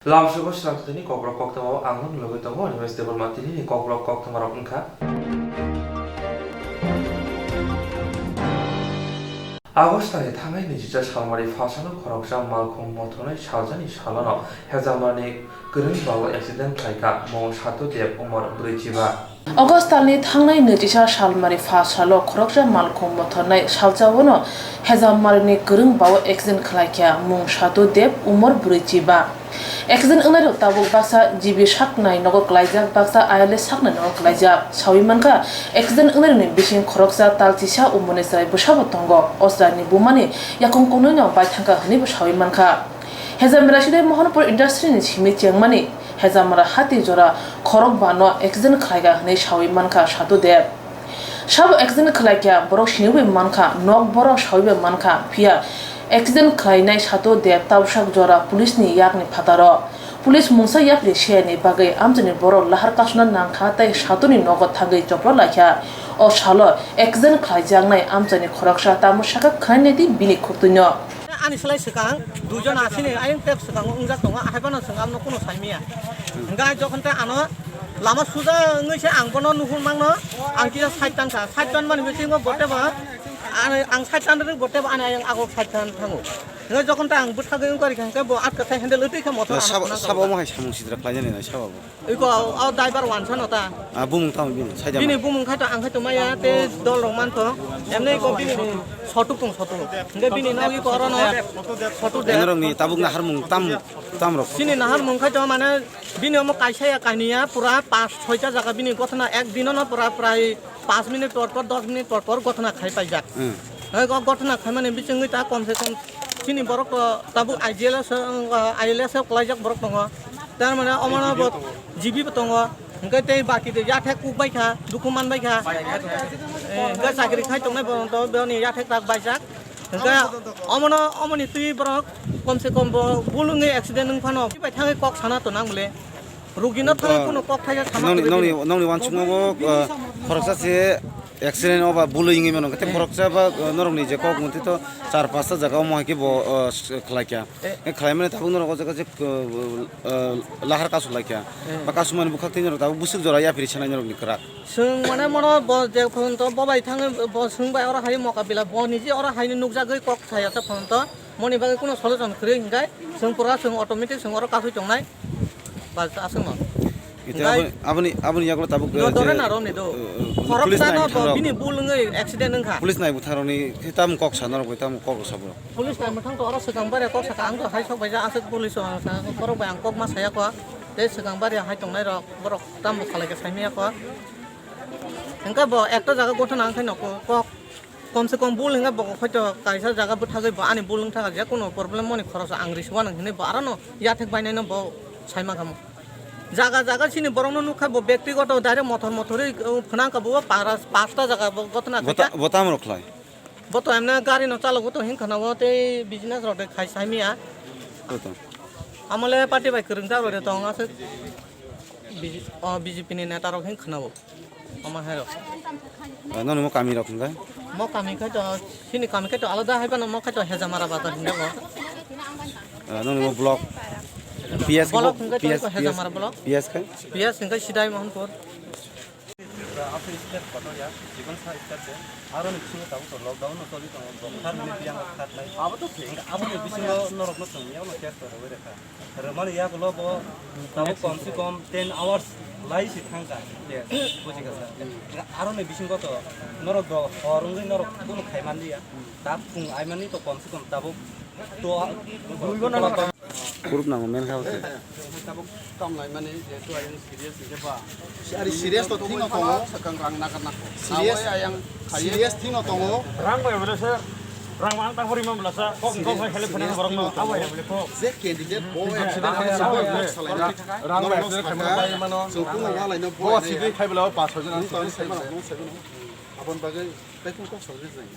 Lamshugo Swrangchati Kokborok Koktwma angno nulugui tongo University Matini Kokborok Koktwma rok wngkha. Agostani thangai 24 salmari phasano khoroksa malkhung mothonai saljani salono hejamani gorong bawo accident khlaika mong sato deb umar brichiba. Agostani thangnai 24 salmari phasalo khoroksa malkhung mothonai saljawono hejamani gorong bawo accident khlaika mong sato deb umar brichiba. Accident ngai ro tabuk baksa jibi saknai nogo klaijak baksa ayale saknai nogo klaijak sawi manka accident ngai ni bising khoroksa talchisa umone sai busabo tongo osrani bumani yakong kono no bai thangka hani busawi manka hejamra side mohanpur industry ni chimi chengmani hejamra hati jora khorok bano accident khlaiga hani sawi manka sato deb sab accident khlaika borok shiniwe manka nok borok sawibe manka pia accident khlainai sato deb tawsak jora police ni yakni phataro police mungsa yakni sheni bagai amjani borok lahar kasuna nangkha tai satoni nogot thagai chopro lakha o salo accident khlaijangnai amjani khoroksa tamusaka khainai di bini khuktuno ani salai sekang dujon asini aing tep sekang ungjak tonga ahibana sengam no kuno saimia ngai jokhonta ano lama suja ngise angbono nuhur mangno angkisa saitan sa saitan mani bisingo boteba ang saitan ring boteba ani ayang ago saitan thangu ngai jokhonta ang buthagai ungkari khangka bo atka thai handle uti kha motor sabo mo hai samung sidra khlajani na sabo iko au driver wan sanota bumung tam bini saida bini bumung khaita ang khaito maya te dol rongman to emne ko bini sotu ngai bini no iko orono sotu de enrong ni tabuk na harmung tam rok sini nahar mung khaito mane bini mo kaisa kaniya pura 5-6 ta jaga bini gotna ek dinono pura prai 5 minute পর 10 minute পর গঠনা খাই পাই যাক গঠনা খাই মানে বিচঙ্গি তা কমসে কম চিনি বরক তাবু আইএলএস কলাইজাক বরক দङ তার মানে অমনাব জিবি দङ ओंखाय तै बाकी दे याथे कुबायखा दुखु मानबायखा ओंखाय साख्रि खाय तंनाय बरंत बेनि याथे ताक बायजाक ओंखाय अमनि तुइ बरक कमसे कम बुलुङै एक्सिडेन्ट नंफानो बाय थाङै कक साना तो नांबले रुगिनो थाङै कुनो कक थाया साना नंनि वानसुङाबो खरकसा से एक्सिडेन्ट अबा बुलुङै मानो कते खरकसा बा नरंनि जे कक मुति तो 4-5 ता जागा महके बो खलाइका खलाइमाने ताबु नरक जागा जे लाहार कासु लाइका बा कासु माने बुखाक्ति नरक ताबु बुसुक जरा या फिरि छनाय नरकनि करा जों माने मनो जे फोन तो बबाय थाङै सोंबाय अरा हाय मका बिला बनि जे अरा हायनि नुकजागै कक थाया ता फोन तो मनि बागै कुनो सलुसन खरै हिंगाय जों पुरा जों अटोमेटिक जों अरा कासु चंनाय बा आसंमा abani yaklo tabuk dore na rom ni do khoroksa no bini bulungai accident nangkha police nai butharoni tam kok sanor boi tam kok sabro police nai mathang to ora sekang bare kok sakang to hai sok baja asuk police sa korok bayang kok ma saya ko te sekang bare hai tongnai ro borok tam khalai ka saimia ko engka bo ekta jaga gotona angkhai no kok কমসে কম বুল হেঙ্গা বক হয়তো কাইসা জায়গা বুথাগৈ বা আনি বুলুং থাকা যে কোনো problem মনে খরচ আংরিস ওয়ান হিনে বারানো ইয়াথেক বাইনাইনো ব সাইমা খামো জায়গা জায়গা চিনি বরং নুখা ব ব্যক্তিগত ডাইরেক্ট মথরে ফনাং কাবো 5টা জায়গা গতনা বতাম রখলাই বত এমনা গাড়ি ন চালক তো হিং খানাবো তে বিজনেস রতে খাই সাইমিয়া আমলে পার্টি বাই করং যাবরে তো আছে বিজেপি नि নেতা রক হিং খানাবো আমা হেরো ননি মো কামি রকম গায় म कामी खाय तो सिनि कामी खाय तो आलादा हायबानो म खाय तो हेजामारा बाजार हिंदाबो ननि मो ब्लॉक पीएस हेजामारा ब्लॉक पीएस हिंगाय सिदाय Mohanpur after step pato ya जीवन सा step de aro ni bisingo tabu to lockdown no toli to thar mini biang khat lai abo to abo ni bisingo norok no song ya no test to hobe rekha ramani ya glo bo tabu kom se kom 10 hours lai si thangka buji ga sa aro ni bisingo to norok do horungai norok kuno khaiman dia tap pung aimani to kom se kom tabu to duigo norok Kurup nama main kau tu. Tabuk tom lai mani tu ayang serius ni apa? Ari serius tu tinggal tongo sekarang rang nak. Serius ayang serius tinggal tongo. Rang apa ya boleh sah? Rang mana tak hori mana boleh sah? Kok saya help pernah orang mana? Apa ya boleh kok? Zek candidate boy accident boy selain Rang apa ya boleh mana? Sungguh orang lain boy. Bawa sini kai belau pas saja. Tahun saya mana? Abang bagai tekun kok selain saya.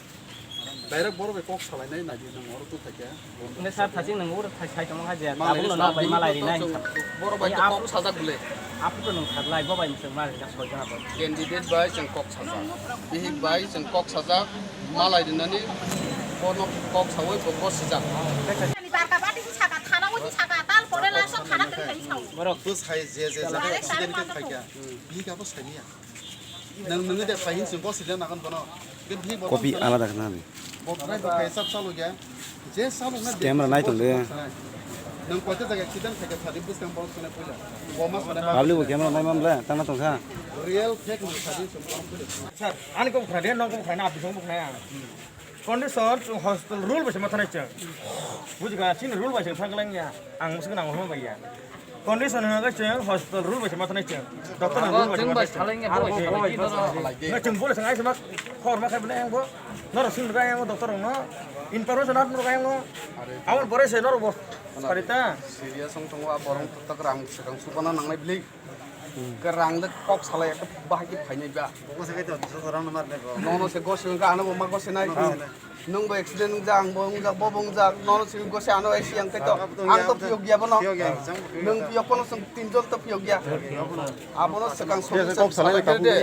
Direct boru be kok selain ini nanti nang orang tu tak ya. Ini saat thasing nang urut thasai tong aja. Abang lo nak bayi malai ni nai. Boru bayi kok sajak boleh. Apa tu nang thaglai bawa bayi mesem malai dah soal apa? Candidate bayi jeng kok sajak. Ihik bayi jeng kok sajak malai di nani. Boru kok sawai kok sajak. Barka bati saka thana mo saka tal pore la so khana बस हाय जे जागा accident के फायगा बि गाबो साइनिया नोंनो दे फायिन SIM बस सिदा नागन बनो बे बि कपि आलादा खाना बद्राय बाय सब सालो गया जे सालो ना क्यामेरा नायथ'ले नों कयथा जागा एक्सिडेन्ट फायगा थादि बुसकां बस सने फैला बमा सने मा बाबलिबो क्यामेरा नायमामला ताना तंसा रियल फेक नि थादि सम फैला सर आनी को बुखना दे नौ को बुखना आप बिसों बुखना कंडिशन हॉस्पिटल रूल बसे माथानाय च बुझगा सिन रूल बसे थागलांया आं मुसगोन आं हमा बाया कंडिशन होगा च हॉस्पिटल रूल बसे माथानाय च डॉक्टर रूल बसे माथानाय च जों बोले संगाय समा खर मा खायबले आंबो नर सिन गाय आंबो डॉक्टर न इनफरमेशन आत गाय आंबो आवन बरे से नर बस सारिता सिरियास सं थंवा बरं तक रां सिगां सुबाना नांनाय ब्लि रांले कक सालाय एक बाहागि फायनाय बा गसे गायथ' सरावनो मारले ननो से गसे का आनो मा गसे नाय नों बो एक्सिडेन्ट जा आं बं जा ननो से गसे आनो आइसि आं कयथ' आं तो पियो गया बनो नों पियो कोनो सं तीनजन तो पियो गया आबनो सिगां कक सालाय दे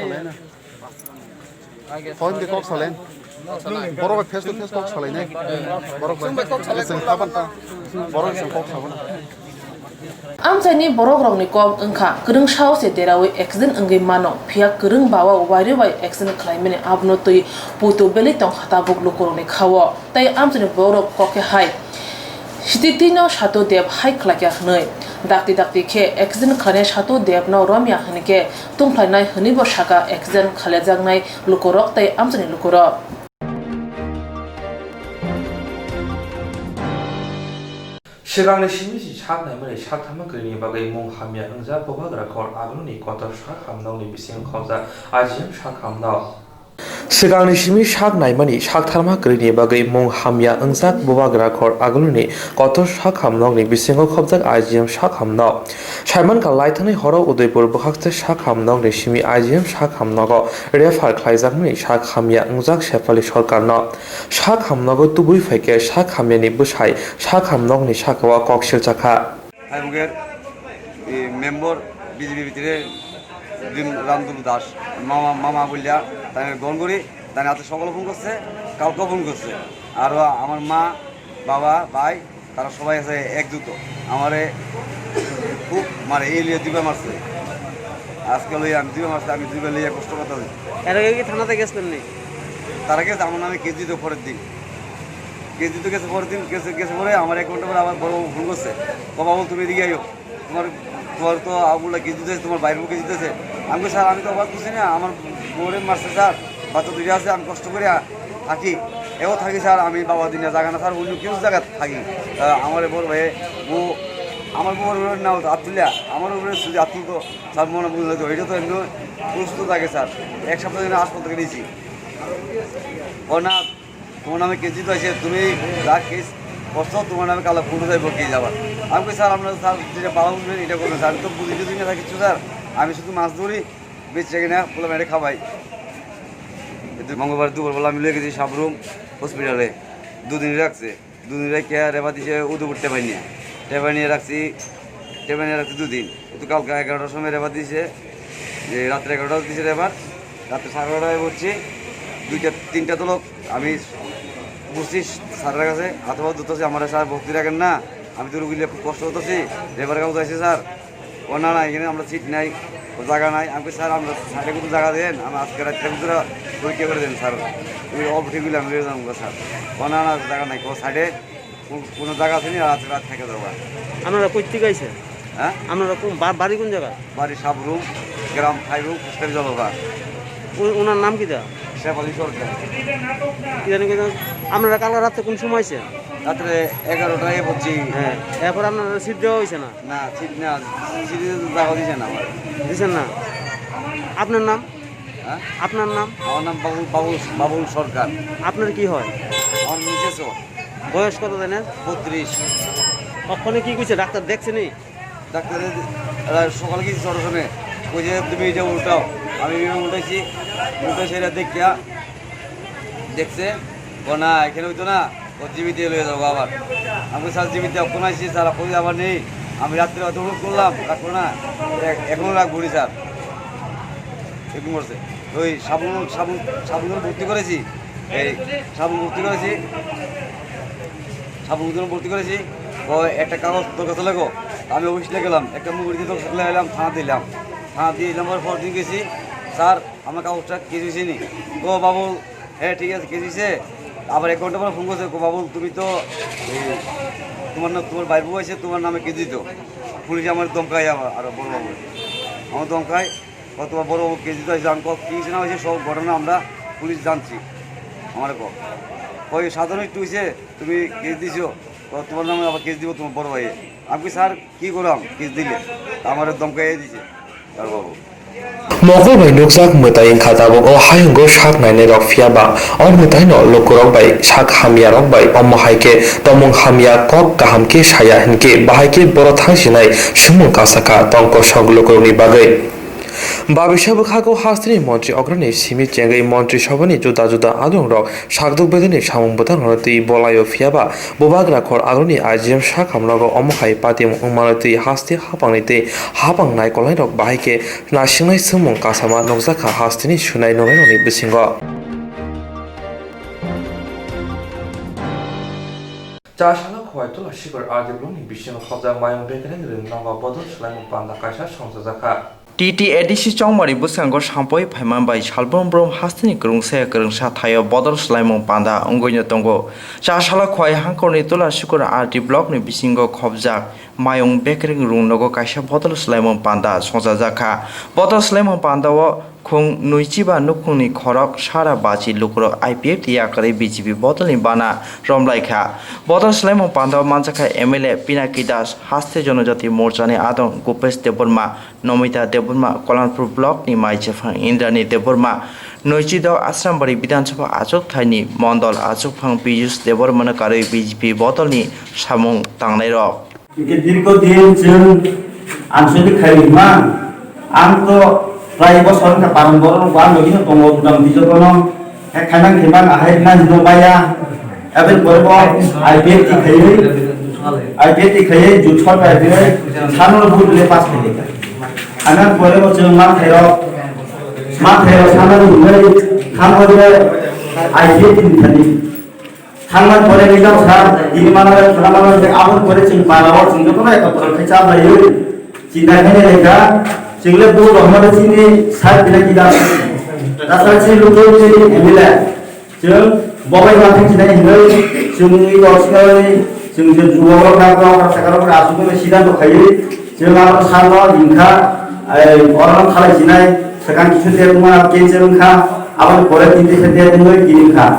फन दे कक सालाय बर'बा फेस टु फेस कक सालायनाय बर'बा कक सालाय जों खाबानता बर'बा जों कक साबाना आमचाइनि borok rokni kom wngkha kwrung sao se derawi accident wngwi mano phiya kwrung bawa wari bai accident khlaimani abno tui putu beli tong hata buglu koroni khawo tai amchaini borok koke hai Sititino shato deb hai khlakya hnoi dakti dakti khe accident khane shato deb no romya hnike tungplainai hnibo shaka accident khalejangnai lukorok tai amchaini lukorok सिगांनि सिमिसि साग नायमोनै साग थामाग्रिनि बागै मुं हामिया ओंजा बबाग्राखर आगोलनि Qatar साग हामनावनि बिसिं खबजा आजियाम साग हामनाव सिगांनि सिमि साग नायमोनै साग थामाग्रिनि बागै मुं हामिया ओंजा बबाग्राखर आगोलनि कतर साग हामनावनि बिसिं खबजा आजियाम साग हामनाव साइमन कालायथानि हराव उदयपुर बहागते साग हामनावनि सिमि आजियाम साग हामनाव रेफार खायजामनि साग हामिया ओंजा सेफालि सरकारनो साग हामनाव तुबुइ फायके साग हामियानि बुसाय साग हामनावनि सागवा कक्सिल चाखा आइमुगेर मेम्बर बिजेपि ভিতরে রামদুল দাস মামা মামা বললা তাই গনগরি তাই হাতে সকালে ফোন করছে কালকে ফোন করছে আর আমার মা বাবা ভাই তারা সবাই আছে একজুট আমারে খুব মারে এই লিয়ে দিবে মারছে আজকে লই আমি দিবে মারছে আমি দিবে লিয়ে কষ্ট করতে এর আগে কি থানাতে গেছিলেন নি তার আগে আমার নামে কেজি তো পরের দিন কেজি তো গেছে পরের দিন গেছে পরে আমার অ্যাকাউন্টে পরে আবার বড় ফোন করছে বাবা বল তুমি এদিকে আইও তোমার তো আবুলা কেজি দিতেছে তোমার বাইরেও কেজি দিতেছে আমি স্যার আমি তো অবাক করছি না আমার বোরে মারছে স্যার বাচ্চা দুটো আছে আমি কষ্ট করে থাকি এও থাকি স্যার আমি বাবা দিনে জায়গা না স্যার অন্য কেউ জায়গা থাকি আমার বড় ভাই ও আমার বউর নাম আতুলিয়া আমার উপরে শুধু আতুল তো স্যার মনে বুঝলে তো এটা তো এমনি প্রস্তুত থাকে স্যার এক সপ্তাহ দিনে হাসপাতালে নিয়েছি ও না তোমার নামে কেজি তো আছে তুমি যা কেস করছো তোমার নামে কালো ফুটো যাইব কে যাবার আমি কই স্যার আপনার স্যার যেটা পাওয়া বুঝবেন এটা করবেন স্যার আমি তো বুঝি টুঝি না থাকিচ্ছু স্যার আমি শুধু মাছ ধরি বেঁচে কিনা বলে মেরে খাওয়াই মঙ্গলবার দুপুরবেলা আমি লিয়ে গেছি সাবরুম হসপিটালে দুদিন রাখছে দুদিন রেখে রেবা দিয়েছে উদয়পুর টেবাই নিয়ে রাখছি দুদিন কিন্তু কালকে 11টার সময় রেবা দিয়েছে যে রাত্রে 11টা দিয়েছে রেবার রাত্রে 11:30টায় বলছি তিনটা তো লোক আমি বুঝছি স্যারের কাছে হাতবা ধরতেছি আমার স্যার ভক্তি রাখেন না আমি তো রুগীলে খুব কষ্ট হতেছি রেবার কাগজ আছে স্যার ও না এখানে আমরা সিট নাই ও জায়গা নাই আমি স্যার আমরা সাইডে কিন্তু জায়গা দেন আমি আজকে রাত্রে ভিতরে পরীক্ষা করে দেন স্যার ওই অফিসগুলো আমি নিয়ে যাবো স্যার ও না জায়গা নাই ও সাইডে কোনো জায়গা আছে না রাত থেকে দরকার আপনারা কই থেকে আইছেন হ্যাঁ আপনারা কোন বাড়ি কোন জায়গা বাড়ি সাবরুম গ্রাম 5 রুম পুষ্কর জলবা ওনার নাম কি দা শেফালি সরকার কি জানি আপনারা কাল রাতে কোন সময় আইছেন রাত্রে 11টায় বলছি হ্যাঁ এরপর আপনার সিট দেওয়া হয়েছে না না সিট না সিট জায়গা দিছে না আমার দিচ্ছেন না আপনার নাম হ্যাঁ আপনার নাম আমার নাম বাবুল সরকার আপনার কি হয় আমার মিসেস বয়স কত জানেন 32 ওখানে কি কইছে ডাক্তার দেখছেনি ডাক্তারের সকালে গেছি 6টার সময় ওই যে তুমি এটা উল্টাও আমি উল্টাইছি সেটা দেখিয়া দেখছে ও না এখানে হইতো না ও জীবিতে লয়ে যাবো আবার আমি স্যার জীবিতে অক্ষণ আইসি স্যার আপনি আবার নেই আমি রাত্রে হয়তো অনুরোধ করলাম রাখবো না এখনও রাখবো নি স্যার এরকম করছে ওই সাবুন ভর্তি করেছি এই সাবুন ভর্তি করেছি ও একটা কাগজ তোর কাছে লেখো আমি অফিসে গেলাম একটা মুগুরি দিয়ে দোকানে এলাম থানা দিলাম আমার পর দিন গেছি স্যার আমার কাগজটা কেজিছে নি ও বাবু হ্যাঁ ঠিক আছে কেজিছে আবার 1 ঘন্টা পর ফোন করছে বাবু তুমি তো তোমার ভাই বউ আছে তোমার নামে কেজি তো পুলিশ আমার দমকায় আরো বড় বাবু আমার দমকায় তোমার বড় বাবু কেজি তো জান কী না হয়েছে সব ঘটনা আমরা পুলিশ জানছি আমার ওই সাধারণ একটু হয়েছে তুমি কেস দিছো তোমার নামে আবার কেস দিব তোমার বড় ভাই আমি স্যার কী করলাম কেস দিলে আমার দমকাই দিছে তার বাবু মকল bai nukjak mutai khadabok o hayungo sak nainai rok phiaba or mutai no lokorok bai sak hamia rok bai omo haike tomung hamia kok kaham ke saya hinke bahaike boro thangsinai sumung kasaka tongko sok lokorokni bagai Babishabu Hago Hastri Montri Ograni Simi Jengai Montri Shabani Juda Juda Adung Rock Shakduk Bedeni Shamung Butan Roti Bolayo Fiaba Bobagra Kor Agroni Ajim Shakamlogo Omohai Patim Umarati Hasti Hapanite Hapang Naikolai Rock Bahike Nashinai Sumung Kasama Nozaka Hastini Shunai Noveni Bisingo Jashala Kwaitola Shigur Ardibloni Bishin Hoza Mayam Bekering Nova Bodol Slam Panda Kasha Shonsazaka TTADC Chongmari Busangor Shampoi Paiman by Shalbon Brom Hastini Grungse Grungsa Tayo Bodol Slaimon Panda Ongoyo Tongo Jashala Kwai Hankoni Tola Shukur Arti Block ni Bisingo Khobjak Mayong Bekering Rung Nogo Kasha Bodol Slaimon Panda Sonsazaka Bodol Slaimon Panda wo Kung Nuichiba Nukuni Korok Shara Bachi Lukro IPF Yakari BGP Bodol in Bana Romlaika Bodol Slaimon Panda Manjaka MLA Pinakidas Haste Jonojati Morjani Adon Gopes Deborma Nomita Deborma Kolanpur Block ni Maichefang Indrani Deborma Noichido Asrambari Bidansabha Achok Thaini Mondol Achok Phang Piyus Debormana Kari BGP Bodol ni Samung Tangnai Rok দীর্ঘদিন जों आनसलिक खारिमा आंथ' प्राय बसर का पारंबर बान लगिनो दङ उदां बिजोगनो खानां खेबां आहाय नाजिनो बाया एबे बरबो आइपिएफ खायै जुथर बायदे सानल बुदले पास खायै आना बरबो जों मा थायो सानल बुदले खामबो आइपिएफ खानि थांनाय परे निजाम सार इमाना खालामनानै जों आबुं परे जों बालाव जों दखना एक खैसा लायो जिनायनि लेखा जोंले बर' रहमानसिनि सार बिलाखि दा दासारसि लुकौनि एमिला जों बबाय माथि जिनाय हिनै जोंनि गसिनानि जों जे जुवाव नागाव सागाराव आसुखौ सिदा दखायो जों आरो सारनो दिनखा अरन खालाय जिनाय सगान किसुते तुमा केनसेरखा आबाद परे दिनते सेते दिनै गिरिखा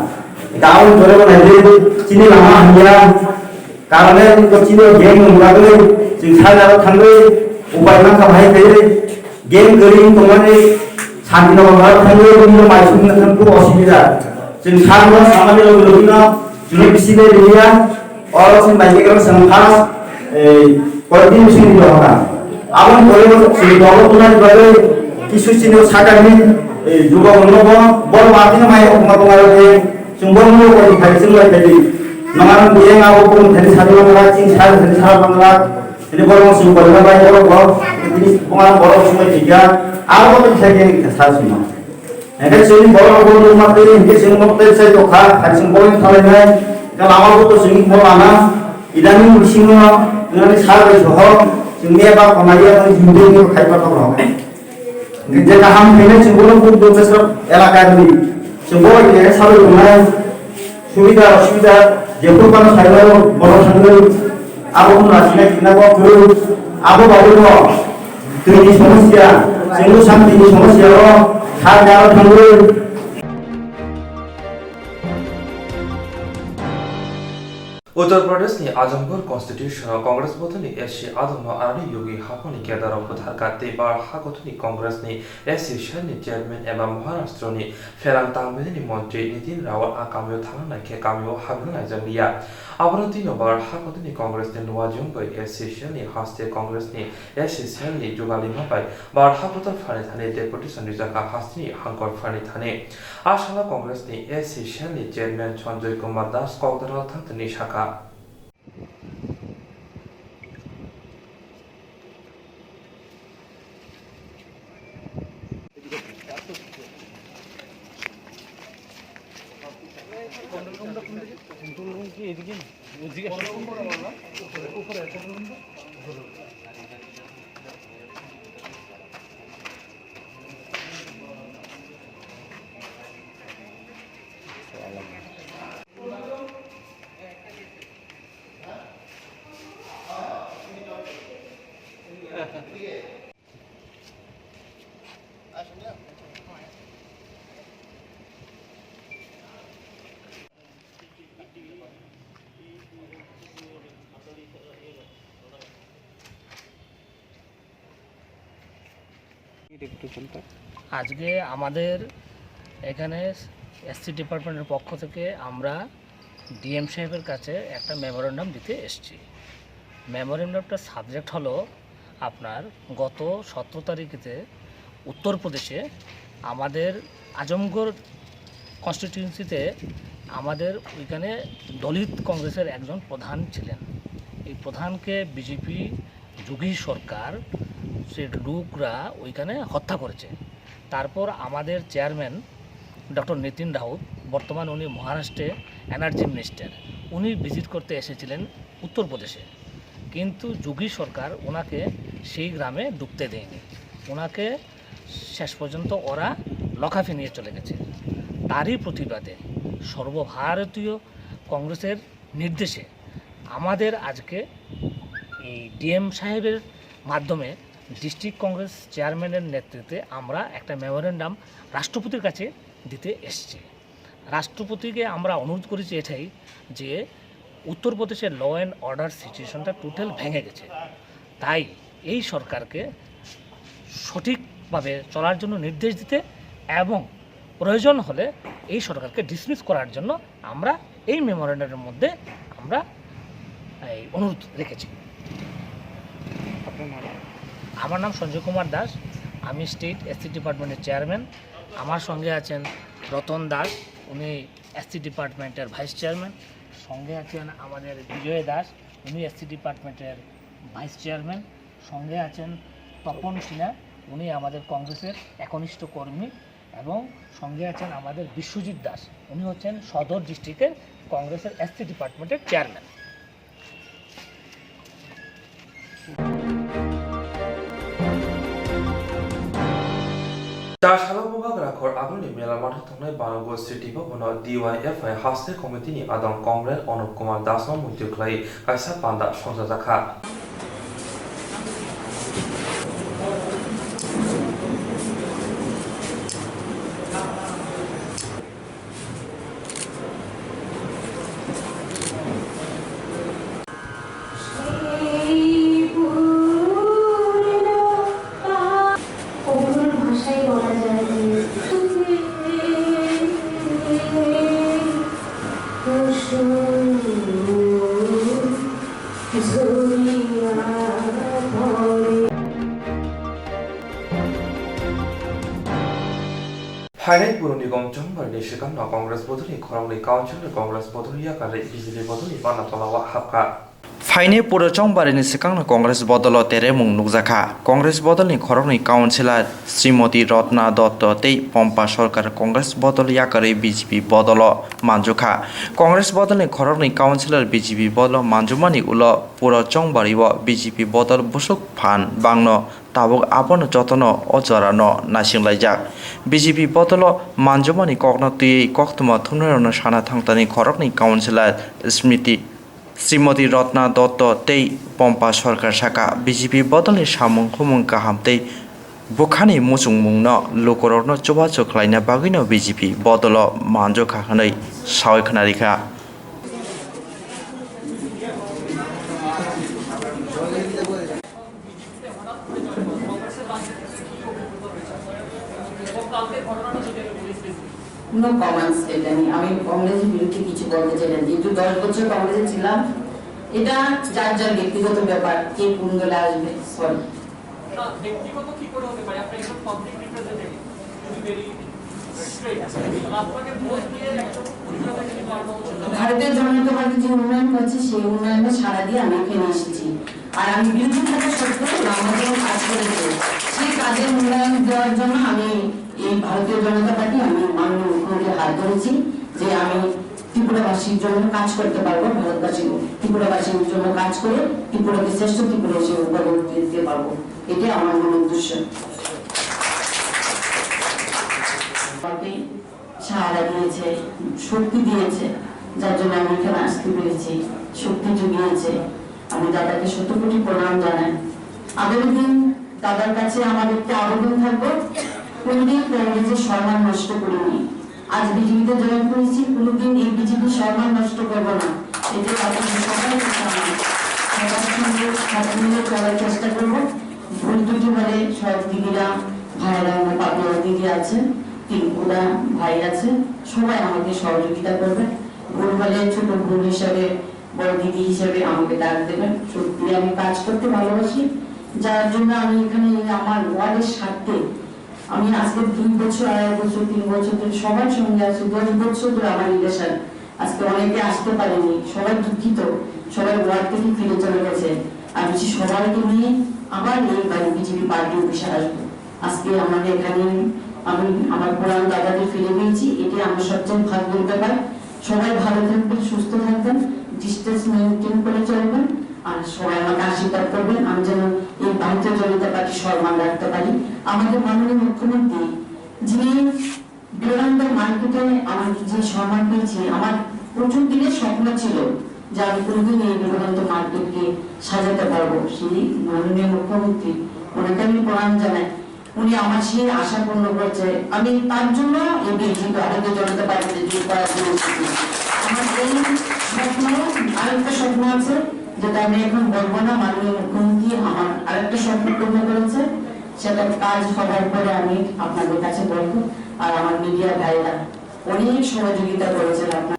गाँव जोरे बनाइले चिनि लामा हमिया कारणे तो चिनि गेम मुरागै जों साजाराव थांगै उपायना खाबाय थायो गेम गरि तमाने सान्तिनगर बार थांगै बिनो माइसुनो थांगौ असुबिदा जों सानो सामानि लोगोनो जों बिसिने रिया और जों बाइकेर संफास कयदिन बिसिनि दहरा आबन बयबो जों दहरनाय बारै किसु चिनो सागानि जुगाव नबो बर माथिनो माइ अकमा दंआरो Sumbermu kalau hari semua jadi, nama dia ngau pun dari satu orang cing dari satu orang, ini kalau sumber apa yang kalau ini pengaruh kalau semua tiga, apa pun bisa jadi kesal semua. Jadi sini kalau rumah ini, ini semua hotel saya tukar, hari semua yang kalau ini, kalau awal itu sini mau mana, idani semua, ini sahaja sohor, semua apa pemaya yang hidup ini kaya apa orang. Jadi kami ini semua pun besar elakar ini. semua ini selalu dengan sudah jemput kan saya boros sendiri aku nasinya kita kok guru aku baru kok ini समस्या semua sampai ini समस्या lo harga tanggung Uttar Pradesh ने Azamgarh constitutional Congress बोथनी SC आदम आरनी योगी हाकोनी केदार बुधार काते बार हाकोथनी कांग्रेस ने SC शहरनि chairman एवं महाराष्ट्र ने फेरां तांगबेनि मंत्री नितिन रावत आकामियो थांनाय के कामियो हाबनाय जंगिया आबरती नो बार हाकोथनी कांग्रेस ने नवाजुं बै एससी शहरनि हास्ते कांग्रेस ने एससी शहरनि जुगाली माबाय बार हाकोथर फाने थाने डेपुटेशन रिजाका हास्तिनि हांकर फाने थाने आशाला कांग्रेस ने एससी शहरनि चेयरमैन संजय कुमार दास कौदरा थांतनि शाखा আজকে আমাদের এখানে এসসি ডিপার্টমেন্টের পক্ষ থেকে আমরা ডিএম সাহেবের কাছে একটা মেমোরেন্ডাম দিতে এসেছি। মেমোরেন্ডামটার সাবজেক্ট হলো আপনার গত 17 তারিখেতে উত্তরপ্রদেশে আমাদের আজমগড় কনস্টিটিউয়েন্সিতে আমাদের ওইখানে দলিত কংগ্রেসের একজন প্রধান ছিলেন। এই প্রধানকে বিজেপি যোগী সরকার সে লোকরা ওইখানে হত্যা করেছে। তারপর আমাদের চেয়ারম্যান ডক্টর নিতিন রাউত, বর্তমান উনি মহারাষ্ট্রে এনার্জি মিনিস্টার, উনি ভিজিট করতে এসেছিলেন উত্তরপ্রদেশে, কিন্তু যোগী সরকার ওনাকে সেই গ্রামে ঢুকতে দেয়নি। ওনাকে শেষ পর্যন্ত ওরা লকাফে নিয়ে চলে গেছে। তারই প্রতিবাদে সর্বভারতীয় কংগ্রেসের নির্দেশে আমাদের আজকে এই ডিএম সাহেবের মাধ্যমে ডিস্ট্রিক্ট কংগ্রেস চেয়ারম্যানের নেতৃত্বে আমরা একটা মেমোরেন্ডাম রাষ্ট্রপতির কাছে দিতে এসেছি। রাষ্ট্রপতিকে আমরা অনুরোধ করেছি এটাই যে উত্তরপ্রদেশের ল অ্যান্ড অর্ডার সিচুয়েশনটা টোটাল ভেঙে গেছে, তাই এই সরকারকে সঠিকভাবে চলার জন্য নির্দেশ দিতে এবং প্রয়োজন হলে এই সরকারকে ডিসমিস করার জন্য আমরা এই মেমোরেন্ডামের মধ্যে আমরা এই অনুরোধ রেখেছি। আমার নাম সঞ্জয় কুমার দাস, আমি স্টেট এসসি ডিপার্টমেন্টের চেয়ারম্যান। আমার সঙ্গে আছেন রতন দাস, উনি এসসি ডিপার্টমেন্টের ভাইস চেয়ারম্যান। সঙ্গে আছেন আমাদের বিজয় দাস, উনি এসসি ডিপার্টমেন্টের ভাইস চেয়ারম্যান। সঙ্গে আছেন তপন সিনহা, উনি আমাদের কংগ্রেসের একনিষ্ঠ কর্মী। এবং সঙ্গে আছেন আমাদের বিশ্বজিৎ দাস, উনি হচ্ছেন সদর ডিস্ট্রিক্টের কংগ্রেসের এসসি ডিপার্টমেন্টের চেয়ারম্যান। চারশালা বিভাগ রাখর আগুনি মেলা মাঠে থাকনাय বানগর সিটি ভবন ডিওয়াইএফআই হাস্তে কমিটিनि আদম কংগ্রেস অনুপ কুমার দাস মন্ত্রী খাই কাইসা পান্ডা সংজাজাखा हाइनाइट पुर निगम जंगबारनि सिगां कांग्रेस बदलनि खरंनि काउन्सिल कांग्रेस बदलनि आकारे बिजेपि बदलनि बानातलावा हाबखा फाइने पुर चंबारिनि सिगां कांग्रेस बदल तेरेमुं नुकजाखा कांग्रेस बदलनि खरंनि काउन्सिलर श्रीमती रत्ना दत्त तै पम्पा सरकार कांग्रेस बदल याकारे बिजेपि बदल मानजुखा कांग्रेस बदलनि खरंनि काउन्सिलर बिजेपि बदल मानजुमानि उल पुर चंबारिव बिजेपि बदल बुसुक फान बांनो ताबुक आपन जतन अजरानो नासिंलायजाक बिजेपि बदल मानजुमानि कक्नतुयै कोक्तमा थुनरनो साना थांतानि खरंनि काउन्सिलर श्रीमती रत्ना दत्त तै पम्पा सरकार शाखा बिजेपि बदलनि सामुं खुमुं गाहाम तै बुखानि मुसुं मुंनो लुकरनो चुबाचु खालायना बागैनो बिजेपि बदल मानजुखा हनै सावयखनारिखा নো কমেন্টস। এটা নিয়ে আমি কংগ্রেসের বিরুদ্ধে কিছু বলতে চাই না, যেহেতু 10 বছর কংগ্রেসে ছিলাম। এটা যার যার ব্যক্তিগত ব্যাপার, কে কোন দলে আসবে। সরি, ব্যক্তিগত কি করে হতে পারে? আপনি একজন পাবলিক রিপ্রেজেন্টেটিভ, ভেরি স্ট্রেট, আপনাকে ভোট দিয়ে একজন পরিবারকে পারবো। ভারতের জনতা পার্টি যে উন্নয়ন করছে সেই উন্নয়নে সাড়া দিয়ে আমি এখানে এসেছি। আর আমি বিরোধী থাকা সত্ত্বেও আমাদের কাজ করেছে, সেই কাজের উন্নয়ন দেওয়ার জন্য আমি এই ভারতীয় জনতা পার্টি আমি মাননীয় মুখ্যমন্ত্রীর হাত ধরেছি যে আমি ত্রিপুরাবাসীর জন্য কাজ করতে পারবো, ভারতবাসী ত্রিপুরাবাসীর জন্য কাজ করে ত্রিপুরাকে শ্রেষ্ঠ ত্রিপুরা হিসেবে উপলব্ধি দিতে পারবো। এটাই আমার মূল উদ্দেশ্য। আমাকে সাহায্য দিয়েছে, শক্তি দিয়েছে, যার জন্য আমি এখানে আসতে পেরেছি, শক্তি জুগিয়েছে। আমি দাদাকে 100 কোটি প্রণাম জানাই। আগামী দিন দাদার কাছে আমাদের একটা আবেদন থাকবে, কোনোদিন কংগ্রেসের সম্মান নষ্ট করিনি। আজ বিজেপিতে জয়েন করেছি, কোনোদিন এই বিজেপির সম্মান নষ্ট করবো না। এতে আপনাদের সবাই সবার সঙ্গে হাত মিলিয়ে চলার চেষ্টা করবো। ভুল ত্রুটি হলে সব দিদিরা, ভাইরা, আমার পাপিয়া দিদি আছে, তিনপুরা ভাই আছে, সবাই আমাকে সহযোগিতা করবে। ভুল হলে ছোট ভুল হিসাবে, বড় দিদি হিসাবে আমাকে ডাক দেবেন। সত্যি আমি কাজ করতে ভালোবাসি, যার জন্য আমি এখানে আমার ওয়ার্ডের স্বার্থে আমি আজকে 2 বছর, 2.5 বছর, 3 বছর ধরে সবার সঙ্গে আছি। 10 বছর ধরে আমার রিলেশন। আজকে অনেকে আসতে পারেনি, সবাই দুঃখিত, সবাই ওয়ার্ড থেকে ফিরে চলে গেছে। আমি সবাইকে নিয়ে আবার এই বাড়ি বিজেপি পার্টি অফিসে আসবো। আজকে আমাদের এখানে আমি আমার পুরান দাদাকে ফিরে পেয়েছি, এটি আমার সবচেয়ে ভাগ্যের ব্যাপার। সবাই ভালো থাকবেন, সুস্থ থাকবেন, ডিস্টেন্স মেনটেন করে চলবেন, আর সবাই আমাকে আশীর্বাদ করবেন আমি যেন এই ভারতীয় জনতা পার্টি সম্মান রাখতে পারি। আমাদের মাননীয় মুখ্যমন্ত্রী যিনি বিবেকানন্দ মার্কেটে আমার যে সম্মান পেয়েছি, আমার প্রচুর দিনের স্বপ্ন ছিল যে আমি কোনোদিন এই বিবেকানন্দ মার্কেটকে সাজাতে পারবো। সেই মাননীয় মুখ্যমন্ত্রী, ওনাকে আমি প্রণাম জানাই। উনি আমার সেই আশা পূর্ণ করছে, আমি তার জন্য এই বিজেপি ভারতীয় জনতা পার্টিতে যোগ করার জন্য আমার এই স্বপ্ন। আরেকটা স্বপ্ন আছে যেটা আমি এখন বলবো না, মাননীয় মুখ্যমন্ত্রী আমার আরেকটা স্বপ্ন পূর্ণ করেছে, সেটা কাজ হওয়ার পরে আমি আপনাদের কাছে বলবো। আর আমার মিডিয়া ভাইরা অনেক সহযোগিতা করেছেন আপনার।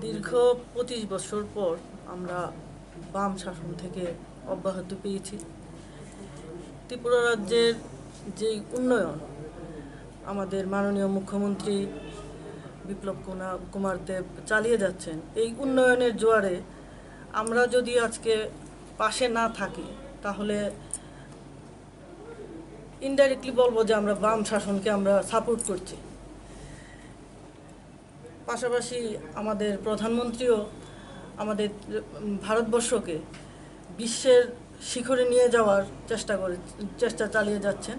দীর্ঘ 25 বছর পর আমরা বাম শাসন থেকে অব্যাহতি পেয়েছি। ত্রিপুরা রাজ্যের যে উন্নয়ন আমাদের মাননীয় মুখ্যমন্ত্রী বিপ্লব কুমার দেব চালিয়ে যাচ্ছেন, এই উন্নয়নের জোয়ারে আমরা যদি আজকে পাশে না থাকি তাহলে ইনডাইরেক্টলি বলবো যে আমরা বাম শাসনকে আমরা সাপোর্ট করছি। পাশাপাশি আমাদের প্রধানমন্ত্রীও আমাদের ভারতবর্ষকে বিশ্বের শিখরে নিয়ে যাওয়ার চেষ্টা চালিয়ে যাচ্ছেন,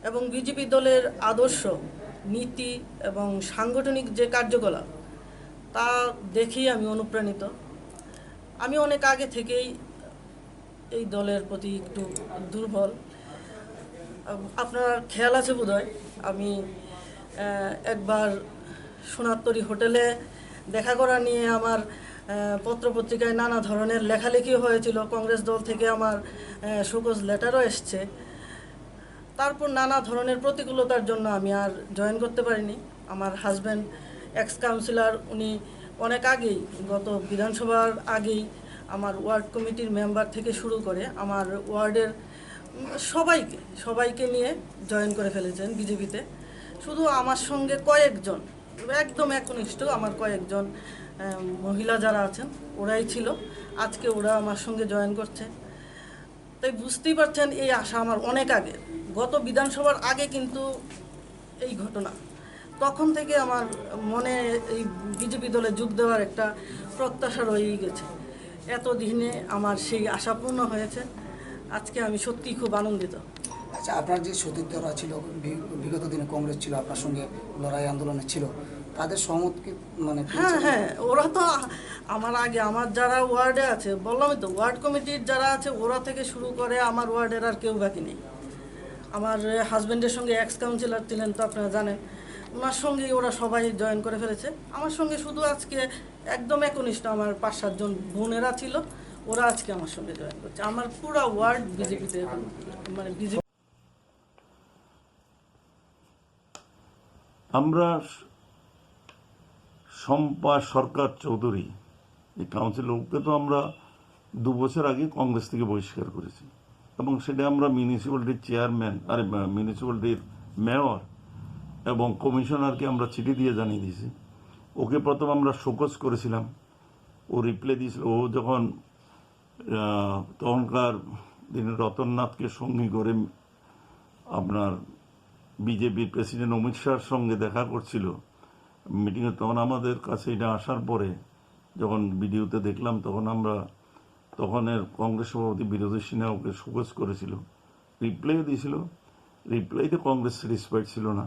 এবং বিজেপি দলের আদর্শ, নীতি এবং সাংগঠনিক যে কার্যকলাপ তা দেখেই আমি অনুপ্রাণিত। আমি অনেক আগে থেকেই এই দলের প্রতি একটু দুর্বল। আপনার খেয়াল আছে বোধহয়, আমি একবার সোনারতরী হোটেলে দেখা করা নিয়ে আমার পত্রপত্রিকায় নানা ধরনের লেখালেখি হয়েছিল, কংগ্রেস দল থেকে আমার শোকজ লেটারও এসছে। তারপর নানা ধরনের প্রতিকূলতার জন্য আমি আর জয়েন করতে পারিনি। আমার হাজব্যান্ড এক্স কাউন্সিলর, উনি অনেক আগেই, গত বিধানসভার আগেই আমার ওয়ার্ড কমিটির মেম্বার থেকে শুরু করে আমার ওয়ার্ডের সবাইকে নিয়ে জয়েন করে ফেলেছেন বিজেপিতে। শুধু আমার সঙ্গে কয়েকজন একদম একনিষ্ঠ আমার কয়েকজন মহিলা যারা আছেন ওরাই ছিল, আজকে ওরা আমার সঙ্গে জয়েন করছে। তাই বুঝতেই পারছেন এই আশা আমার অনেক আগে, গত বিধানসভার আগে কিন্তু এই ঘটনা, তখন থেকে আমার মনে এই বিজেপি দলে যোগ দেওয়ার একটা প্রত্যাশা রয়েই গেছে। এতদিনে আমার সেই আশা পূর্ণ হয়েছে, আজকে আমি সত্যিই খুব আনন্দিত। আচ্ছা, আপনার যে সতীর্থরা ছিল, বিগত দিনে কংগ্রেস ছিল, আপনার সঙ্গে লড়াই আন্দোলনে ছিল, তাদের সহমত কি মানে? হ্যাঁ, ওরা তো আমার আগে, আমার যারা ওয়ার্ডে আছে, বললামই তো, ওয়ার্ড কমিটির যারা আছে ওরা থেকে শুরু করে আমার ওয়ার্ডের আর কেউ বাকি নেই। আমার হাজব্যান্ডের সঙ্গে এক্স কাউন্সিলর ছিলেন তো আপনারা জানেন, ওনার সঙ্গেই ওরা সবাই জয়েন করে ফেলেছে। আমার সঙ্গে শুধু আজকে একদম একনিষ্ঠ আমার 5-7 জন বোনেরা ছিল, ওরা আজকে আমার সঙ্গে জয়েন করছে। আমার পুরো ওয়ার্ড বিজেপিতে, মানে বিজেপি। আমরা শম্পা সরকার চৌধুরী এই কাউন্সিলরকে তো আমরা 2 বছর আগে কংগ্রেস থেকে বহিষ্কার করেছি, এবং সেটা আমরা মিউনিসিপ্যালিটির চেয়ারম্যান, মিউনিসিপ্যালিটির মেয়র এবং কমিশনারকে আমরা চিঠি দিয়ে জানিয়ে দিয়েছি। ওকে প্রথম আমরা শোকজ করেছিলাম, ও রিপ্লাই দিয়েছিল। ও যখন তখনকার দিনে রতননাথকে সঙ্গী করে আপনার বিজেপির প্রেসিডেন্ট অমিত শাহর সঙ্গে দেখা করছিল মিটিংয়ে, তখন আমাদের কাছে এটা আসার পরে যখন ভিডিওতে দেখলাম, তখনের কংগ্রেস সভাপতি বিরোধী সিনহা ওকে শোকজ করেছিল, রিপ্লাইও দিয়েছিল। রিপ্লাইতে কংগ্রেস স্যাটিসফাইড ছিল না,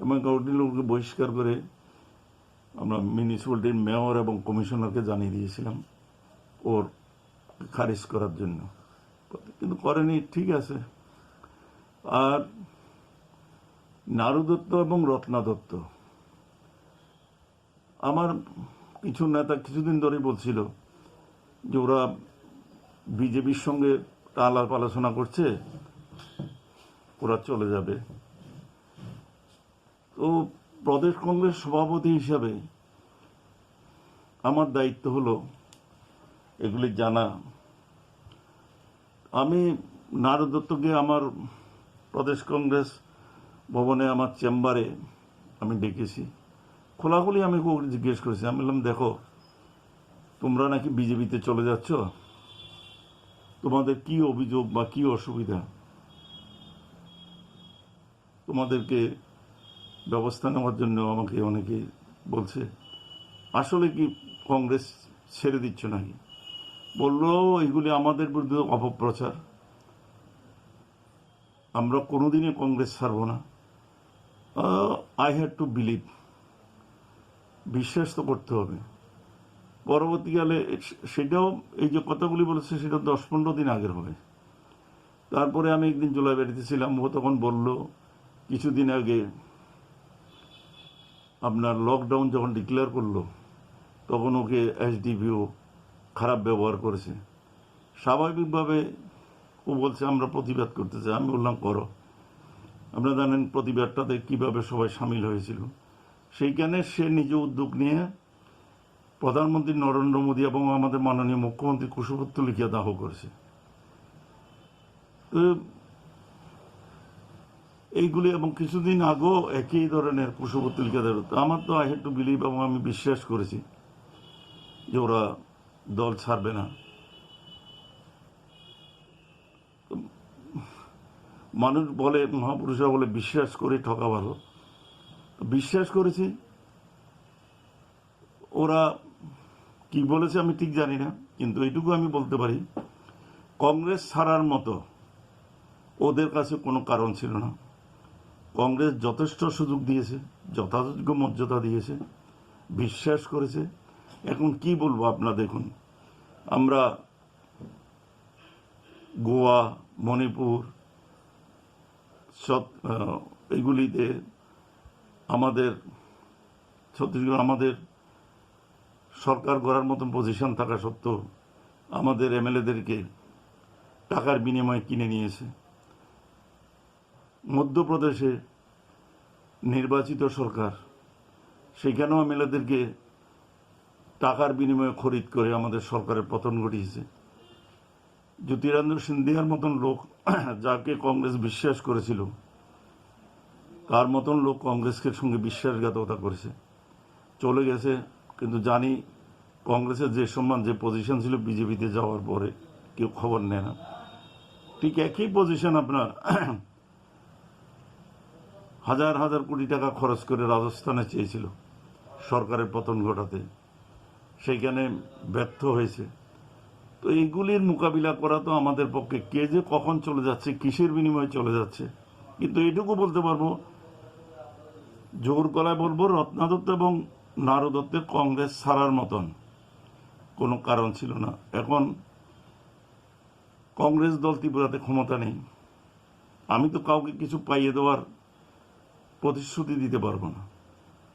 এবং ওকে বহিষ্কার করে আমরা মিউনিসিপ্যালিটির মেয়র এবং কমিশনারকে জানিয়ে দিয়েছিলাম ওর খারিজ করার জন্য, কিন্তু করেনি। ঠিক আছে, আর নারু দত্ত এবং রত্না দত্ত, আমার কিছু নেতা কিছুদিন ধরেই বলছিল যে ওরা বিজেপির সঙ্গে আলাপ আলোচনা করছে, ওরা চলে যাবে। তো প্রদেশ কংগ্রেস সভাপতি হিসাবে আমার দায়িত্ব হলো এগুলি জানা। আমি নারু দত্তকে আমার প্রদেশ কংগ্রেস ভবনে আমার চেম্বারে আমি ডেকেছি, খোলাখুলি আমি জিজ্ঞেস করেছি। আমি বললাম, দেখো, তোমরা নাকি বিজেপিতে চলে যাচ্ছ, তোমাদের কি অভিযোগ বা কি অসুবিধা, তোমাদেরকে ব্যবস্থা নেওয়ার জন্য আমাকে অনেকে বলছে। আসলে কি কংগ্রেস ছেড়ে দিচ্ছ নাকি? বললো, এগুলি আমাদের বিরুদ্ধে অপপ্রচার, আমরা কোনোদিনই কংগ্রেস ছাড়ব না। আই হ্যাড টু বিলিভ, বিশ্বাস তো করতে হবে। পরবর্তীকালে সেটাও, এই যে কথাগুলি বলেছে সেটা 10-15 দিন আগের হবে। তারপরে আমি একদিন জোলাইবাড়িতে ছিলাম, ও তখন বলল কিছুদিন আগে আপনার লকডাউন যখন ডিক্লেয়ার করলো তখন ওকে এসডিপিও খারাপ ব্যবহার করেছে। স্বাভাবিকভাবে ও বলছে আমরা প্রতিবাদ করতে চাই। আমি বললাম, করো। আপনারা জানেন প্রতিবাদটাতে কীভাবে সবাই সামিল হয়েছিল। সেইখানে সে নিজে উদ্যোগ নিয়ে প্রধানমন্ত্রী নরেন্দ্র মোদী এবং আমাদের মাননীয় মুখ্যমন্ত্রী কুশপুত্তলিকা লিখিয়া দাহ করেছে। তো এইগুলি, এবং কিছুদিন আগেও একই ধরনের কুশপুত্তলিকা লিখিয়া দাহ। আমার তো আই হ্যাড টু বিলিভ, এবং আমি বিশ্বাস করেছি যে ওরা দল ছাড়বে না। মানুষ বলে, মহাপুরুষরা বলে, বিশ্বাস করে ঠকা ভালো। বিশ্বাস করেছি। ওরা কি বলেছে আমি ঠিক জানি না, কিন্তু এইটুকু আমি বলতে পারি, কংগ্রেস ছাড়ার মতো ওদের কাছে কোনো কারণ ছিল না। কংগ্রেস যথেষ্ট সুযোগ দিয়েছে, যথাযোগ্য মর্যাদা দিয়েছে, বিশ্বাস করেছে। এখন কি বলবো আপনারা দেখুন, আমরা গোয়া, মণিপুর, এগুলিতে আমাদের ছত্তিশগড়, আমাদের সরকার গড়ার মতন পজিশন থাকা সত্ত্বেও আমাদের এমএলএদেরকে টাকার বিনিময়ে কিনে নিয়েছে। মধ্যপ্রদেশে নির্বাচিত সরকার, সেখানেও এমএলএদেরকে টাকার বিনিময়ে খরিদ করে আমাদের সরকারের পতন ঘটিয়েছে। জ্যোতিরাদিত্য সিন্ধিয়ার মতন লোক, যাকে কংগ্রেস বিশ্বাস করেছিল, তার মতন লোক কংগ্রেসকে সঙ্গে বিশ্বাসঘাতকতা করেছে, চলে গেছে। কিন্তু জানি কংগ্রেসের যে সম্মান, যে পজিশন ছিল বিজেপিতে যাওয়ার পরে, কেউ খবর নেয় না। ঠিক একই পজিশন আপনার হাজার হাজার কোটি টাকা খরচ করে রাজস্থানে চেয়েছিল সরকারের পতন ঘটাতে, সেইখানে ব্যর্থ হয়েছে। তো এইগুলির মোকাবিলা করা তো আমাদের পক্ষে, কে যে কখন চলে যাচ্ছে, কিসের বিনিময়ে চলে যাচ্ছে। কিন্তু এটুকু বলতে পারবো, জোর গলায় বলবো, রত্না দত্ত এবং নারু দত্তের কংগ্রেস ছাড়ার মতন কোনো কারণ ছিল না। এখন কংগ্রেস দল ত্রিপুরাতে ক্ষমতা নেই, আমি তো কাউকে কিছু পাইয়ে দেওয়ার প্রতিশ্রুতি দিতে পারবো না।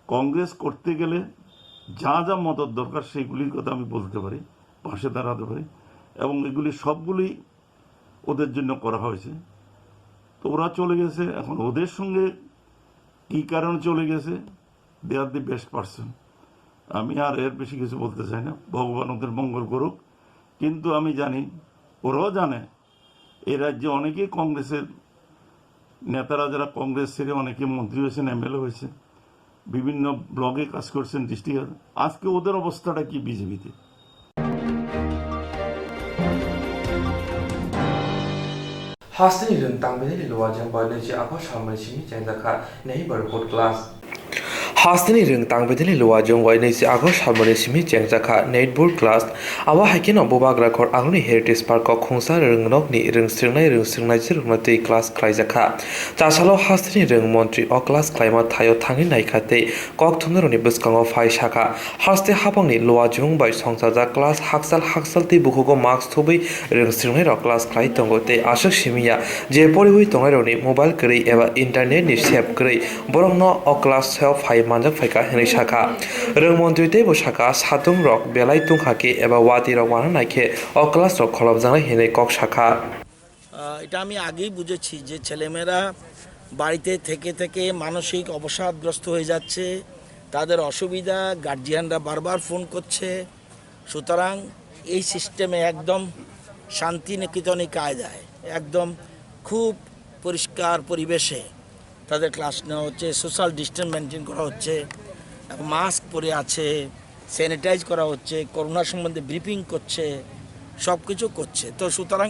কংগ্রেস করতে গেলে যা যা মদত দরকার সেইগুলির কথা আমি বলতে পারি, পাশে দাঁড়াতে পারি, এবং এগুলি সবগুলি ওদের জন্য করা হয়েছে। তো ওরা চলে গেছে, এখন ওদের সঙ্গে কী কারণে চলে গেছে, দে আর দি বেস্ট পারসন। আমি আর এর বেশি কিছু বলতে চাই না, ভগবান ওদের মঙ্গল করুক। কিন্তু আমি জানি, ওরাও জানে, এই রাজ্যে অনেকেই কংগ্রেসের নেতারা, যারা কংগ্রেস ছেড়ে অনেকে মন্ত্রী হয়েছেন, এমএলএ হয়েছে, বিভিন্ন ব্লগে কাজ করছেন, ডিস্ট্রিক্ট, আজকে ওদের অবস্থাটা কি বিজেপিতে। Hastini rentang bini luar jang bai neji apa shamai simi jang daka nei bar pot class. Hastini ring tang bedili luwa jong wai nei si August hamone simi chengjakha netball class awa haikino bobagra khor agni heritage park ko khungsa ring nok ni ring sirnai jirmati class khlaijakha chasalo hastini ring montri o class klaima thayo thangi naikhate Koktwma ni buskango phai shakha haste hapangni luwa jong bai songsaja class haksal ti bukugo marks thubi ring sirnai ro class khlai tongo te ashok simia je porihui tongai roni mobile kri eba internet ni save kri borongno o class self phai manjak phaika hene shaka rongmantri te bo shaka satung rok belai tungkhake eba wati rok wana naikhe o class rok kholobjangai hene kok shaka এটা আমি আগেই বুঝেছি যে ছেলেমেয়েরা বাড়িতে থেকে থেকে মানসিক অবসাদগ্রস্ত হয়ে যাচ্ছে তাদের অসুবিধা গার্জিয়ানরা বারবার ফোন করছে সুতরাং এই সিস্টেমে একদম শান্তি নিকেতনে কায়দায় একদম খুব পরিষ্কার পরিবেশে তাদের ক্লাস নেওয়া হচ্ছে সোশ্যাল ডিস্টেন্স মেনটেন করা হচ্ছে মাস্ক পরে আছে স্যানিটাইজ করা হচ্ছে করোনা সম্বন্ধে ব্রিফিং করছে সব কিছু করছে তো সুতরাং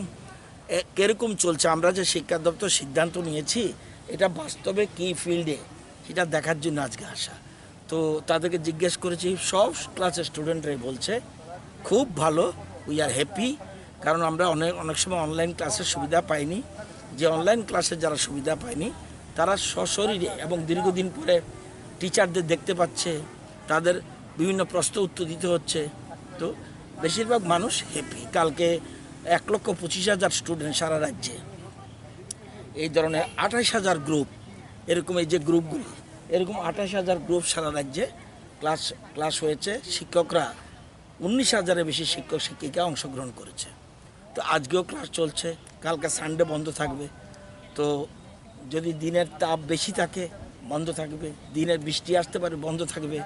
কিরকম চলছে আমরা যে শিক্ষা দপ্তর সিদ্ধান্ত নিয়েছি এটা বাস্তবে কী ফিল্ডে সেটা দেখার জন্য আজকে আসা তো তাদেরকে জিজ্ঞেস করেছি সব ক্লাসের স্টুডেন্টরাই বলছে খুব ভালো উই আর হ্যাপি কারণ আমরা অনেক সময় অনলাইন ক্লাসের সুবিধা পাইনি যে অনলাইন ক্লাসের যারা সুবিধা পায়নি তারা সশরীরে এবং দীর্ঘদিন পরে টিচারদের দেখতে পাচ্ছে তাদের বিভিন্ন প্রশ্ন উত্তর দিতে হচ্ছে তো বেশিরভাগ মানুষ হ্যাপি কালকে 1,25,000 স্টুডেন্ট সারা রাজ্যে এই ধরনের 28,000 গ্রুপ এরকম এই যে গ্রুপগুলি এরকম 28,000 গ্রুপ সারা রাজ্যে ক্লাস হয়েছে শিক্ষকরা 19,000-এর বেশি শিক্ষক শিক্ষিকা অংশগ্রহণ করেছে তো আজকেও ক্লাস চলছে কালকে সানডে বন্ধ থাকবে তো যদি দিনের তাপ বেশি থাকে বন্ধ থাকবে দিনের বৃষ্টি আসতে পারে বন্ধ থাকবে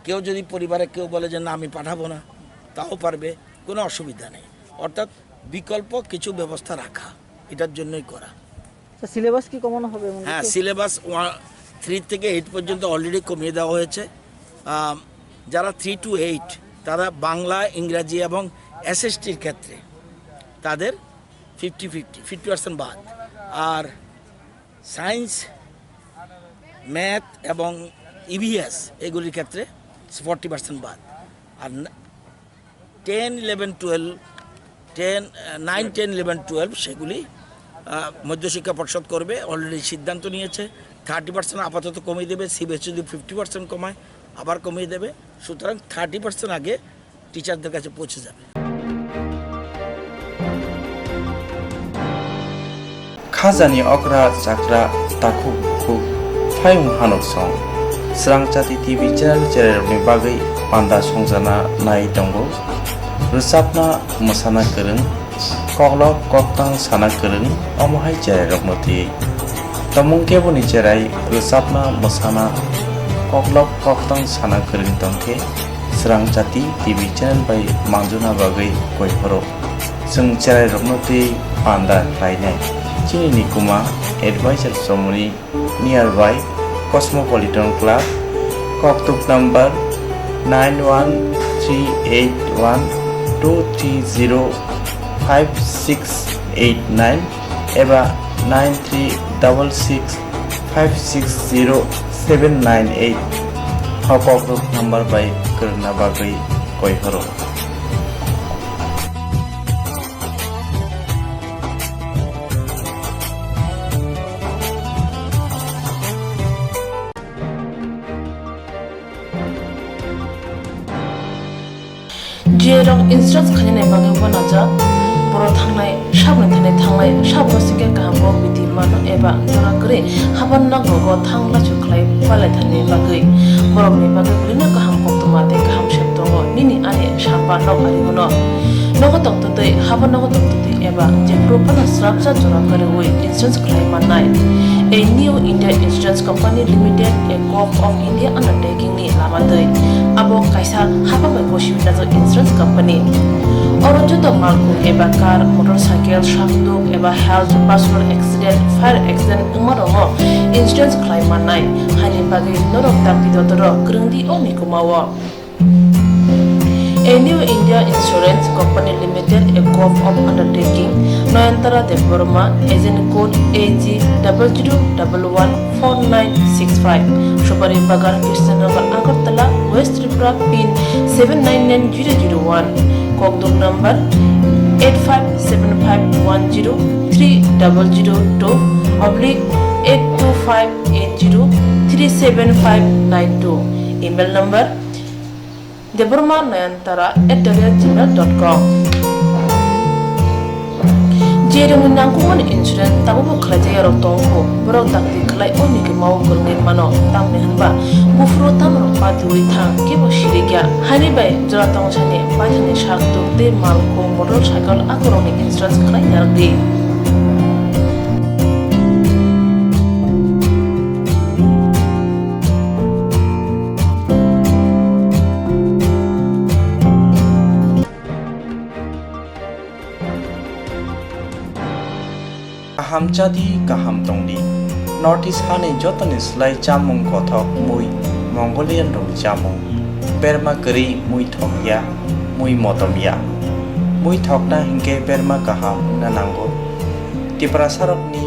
কেউ যদি পরিবারে কেউ বলে যে না আমি পাঠাবো না তাও পারবে কোনো অসুবিধা নেই অর্থাৎ বিকল্প কিছু ব্যবস্থা রাখা এটার জন্যই করা সিলেবাস কি কমানো হবে হ্যাঁ সিলেবাস 3 থেকে 8 পর্যন্ত অলরেডি কমিয়ে দেওয়া হয়েছে যারা 3 to 8 তারা বাংলা ইংরাজি এবং এসএসটির ক্ষেত্রে তাদের 50% বাদ আর সায়েন্স ম্যাথ এবং ইভিএস এগুলির ক্ষেত্রে 40% বাদ আর 9, 10, 11, 12 সেগুলি মধ্যশিক্ষা পর্ষদ করবে অলরেডি সিদ্ধান্ত নিয়েছে 30% আপাতত কমিয়ে দেবে সিবিএসই যদি 50% কমায় আবার কমিয়ে দেবে সুতরাং 30% আগে টিচারদের কাছে পৌঁছে যাবে খাজানি অকরা চাকরা তাকু খুব ফায়ুং হানক song Swrangchati TV channel ni bagai panda songjana nai tongo rusapna musana kereng koklok koktang sana kereng omohai channel rokmoti tamung keboni cherai rusapna musana koklok koktang sana kereng tongke Swrangchati TV channel bai mangjuna bagai koihoro sung channel rokmoti panda lainai chini nikuma advisor somoni nearby Cosmopolitan Club, Koktwma number 913812305689 eba 9366560798 Kokborok number by Kerna Bagai Koihoro. Jerong instance khane bagai wanaja boro thangnai sabno singe kahamo biti mano eba jona kre haban na gogo thangla chuklai pale thane bagai borok ni bagai bulina kaham Koktwma te kaham sheptongo nini ane samba no arimono nogo toktote haban nogo toktote eba je propana srapsa jona kare oi instance khlai manai a new India Insurance Company Limited a co-op of India undertaking ni lamadai abo kaisa haba bai boshibina jo insurance company orojoto malku eba car motorcycle shakduk eba health personal accident fire accident umarongo insurance claim manai hani bagai norok tapidotoro krungdi oni kumawo A New India Insurance Company Limited, a corp of undertaking, Noyantara Deborma, agent code AG 00114965, Shobari Bagar, Krishnagar, Agartala, West Tripura, pin 799001, Kokborok number 857510-82580375592, email number deborma9antara@gmail.com. Jerung nangkuman insurance tabu kerja yang tongko berok takti kelai oni ke mau kerja mano tam nehanba bufro tam rompa diuri thang kebo shirikya hani bay jora tong chane pajane shak turte malko motorcycle akoroni insurance kelai yardi. Swrangchati kaham tongdi North East hani jotoni slai chamung kothok mui Mongolian rong chamung Berma keri mui thokya mui motomya mui thokna hingke berma kaham nanango Tiprasarokni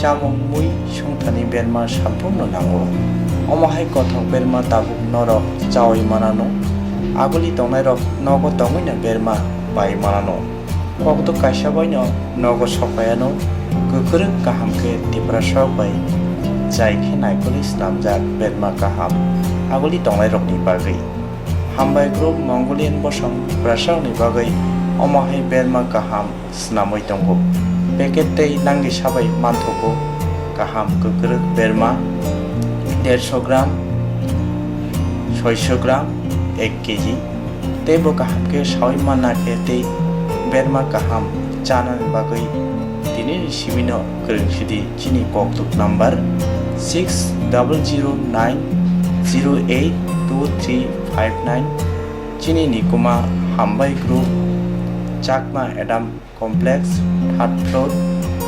chamung mui sungthani berma sampung nanango Omahai kothok berma tabuk norok chawi manano Aguli tongnai rok nogo tongina berma bai manano Kokto kaishabaino nogo sopayano Kukuruk kaham ke tiprasok bai Jai ke naikuli snamjak berma kaham Aguli tonglai rok ni bagai Hambai group Mongolian bosong prasok ni bagai Omahai berma kaham snamoi tonggo Peket tei nanggi sabai mantoko Kaham kukuruk berma 150 gram 600 gram 1 kg Tebo kaham ke sawi mana ke tei berma kaham chanan bagai Dini sibino kerengshidi chini Koktwma number 6009082359 chini nikuma Hambai group Chakma Adam complex 3rd floor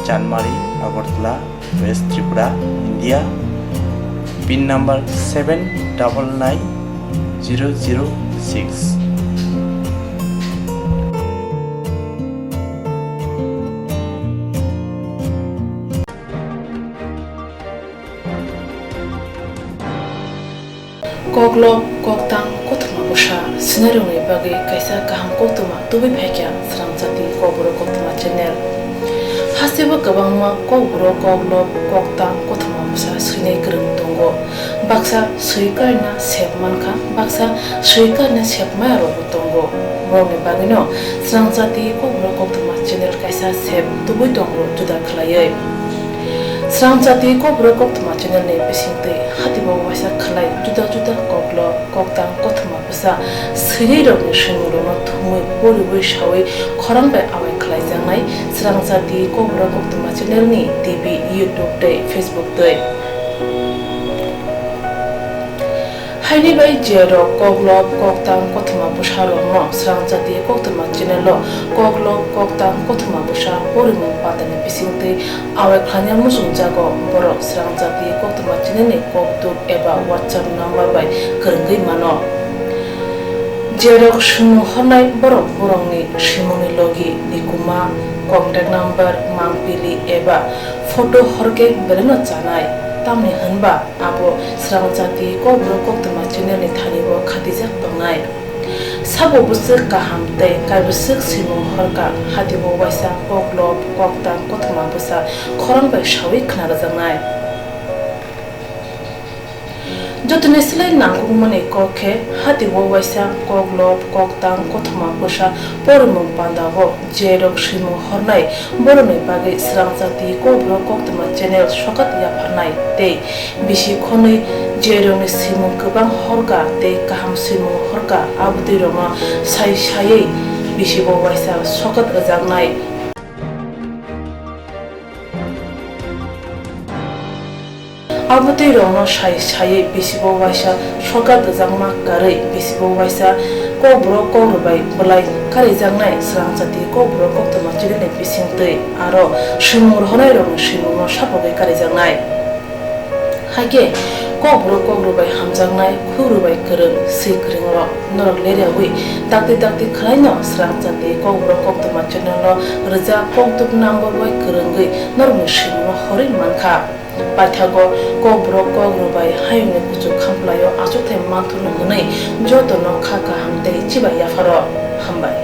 Janmari Agartala West Tripura India pin number 799006 Koklop koktang Koktwma busha sinarung bagi kaisa kaham Koktwma tubi phekya Swrangchati Kokborok Koktwma channel hasiba kabangma Kokborok koklop koktang Koktwma busha sinai kereng tongo baksa suikarna sepmanka baksa suikarna sepmaya robo tongo morni bagino Swrangchati Kokborok Koktwma channel kaisa sep tubi tongo juda khalayai Swrangchati Kokborok Koktwma channel ne bisingte hatibo wasa khalai juda juda koklop koktang Koktwma busa sirei rok ni shinguro no thumui bori shawi khorangbai awai khalai jangnai Swrangchati Kokborok Koktwma channel ni TV YouTube tei Facebook tei haini bai jero koklop koktang Koktwma busa no Swrangchati Koktwma channel lo koklop koktang Koktwma busa porimung patani bisingte awai khlanya musung jago borok Swrangchati Koktwma channel ni Koktwma eba WhatsApp number bai kerenggai mano jerok sumu honai borok borongni simoni logi nikuma contact number mangpili eba photo horke beleno chanai tamni hanba abo Swrangchati Kokborok Koktwma channel ni thanibo khatijak tongnai sabo busuk kaham tei kaibusuk simung horka hatibo waisa koklop koktang Koktwma busa khorangbai shawi khnarajangnai jotone silai nangkukmani kokhe hatibo waisa koklop koktang Koktwma busa porimung pandago jerok simung hornai boroni bagi Swrangchati Kokborok Koktwma channel sokat yapharnai tei bisi khonui jeroni simung kubang horka tei kaham simung horka abudi roma sai sai bisi bo waisa sokat ajangnai abudi roma sai sai bisi bo waisa sokat ajangma karei bisi bo waisa Kokborok Kokrobai Bulai Kari Jangnai Swrangchati Kokborok Koktwma channel bisingtei aro simung honai rong simung sapogai kari jangnai haike Kokborok kokrubai hamjangnai khurubai kereng si kerengro norok leriawi dakti khlaino Swrangchati Kokborok Koktwma channel no reja Koktwma number bai kerengui norok shimno horin mankha Paithago Kokborok kokrubai hayne kuchu khamplayo achothe manthunu hnei joto no khaka hamte chiba yafaro hambai